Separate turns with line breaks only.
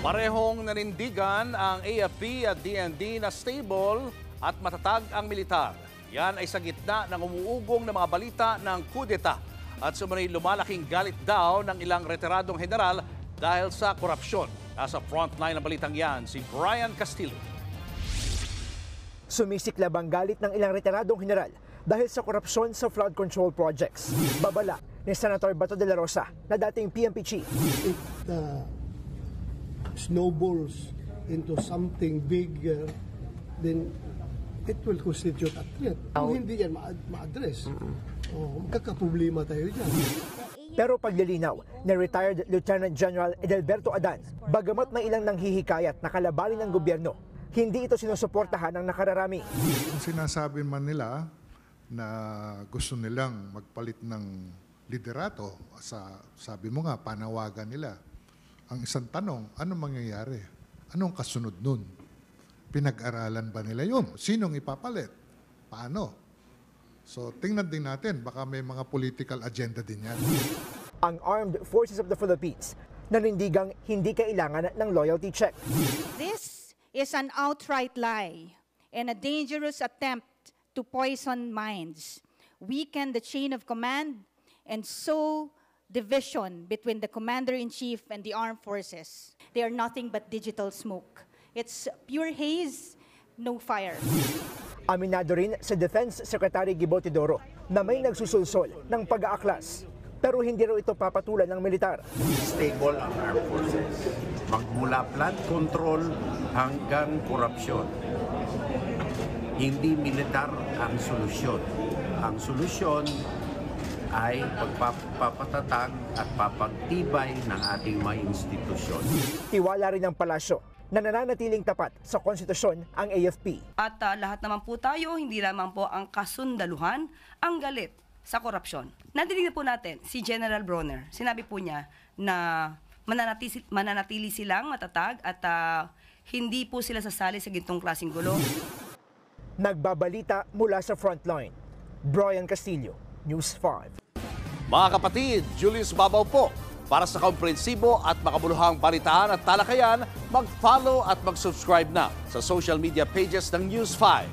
Parehong nanindigan ang AFP at DND na stable at matatag ang militar. Yan ay sa gitna ng umuugong na mga balita ng kudeta at sumunod lumalaking galit daw ng ilang retiradong general dahil sa korupsyon. Nasa frontline ng balitang yan si Brian Castillo.
Sumisiklab ang galit ng ilang retiradong general dahil sa korupsyon sa flood control projects. Babala ni Senator Bato de la Rosa na dating PNP chief.
It snowballs into something bigger, then it will constitute a threat. Kung hindi yan ma-address, magkakaproblema tayo dyan.
Pero paglilinaw ni retired Lieutenant General Edelberto Adan, bagamat may ilang nanghihikayat na kalabanin ng gobyerno, hindi ito sinusuportahan ng nakararami.
Kung sinasabi man nila na gusto nilang magpalit ng liderato, sabi mo nga, panawagan nila. Ang isang tanong, ano mangyayari? Anong kasunod nun? Pinag-aralan ba nila yun? Sinong ipapalit? Paano? So tingnan din natin, baka may mga political agenda din yan.
Ang Armed Forces of the Philippines nanindigang hindi kailangan ng loyalty check.
This is an outright lie and a dangerous attempt to poison minds, weaken the chain of command, and sow division between the Commander-in-Chief and the Armed Forces. They are nothing but digital smoke. It's pure haze, no fire.
Aminado rin sa Defense Secretary Gibo Teodoro na may nagsusulsol ng pag-aaklas. Pero hindi raw ito papatulan ng militar.
Stable ang armed forces. Magmula flood control hanggang korupsyon. Hindi militar ang solusyon. Ang solusyon ay pagpapatatag at papagtibay ng ating mga institusyon.
Tiwala rin ng palasyo na nananatiling tapat sa konstitusyon ang AFP.
At lahat naman po tayo, hindi lamang po ang kasundaluhan, ang galit sa korupsyon. Nadinig na po natin si General Bronner. Sinabi po niya na mananatili silang matatag at hindi po sila sasali sa gintong klaseng gulo.
Nagbabalita mula sa frontline. Brian Castillo, News 5.
Mga kapatid, Julius Babaw po. Para sa komprehensibo at makabuluhang balitaan at talakayan, mag-follow at mag-subscribe na sa social media pages ng News 5.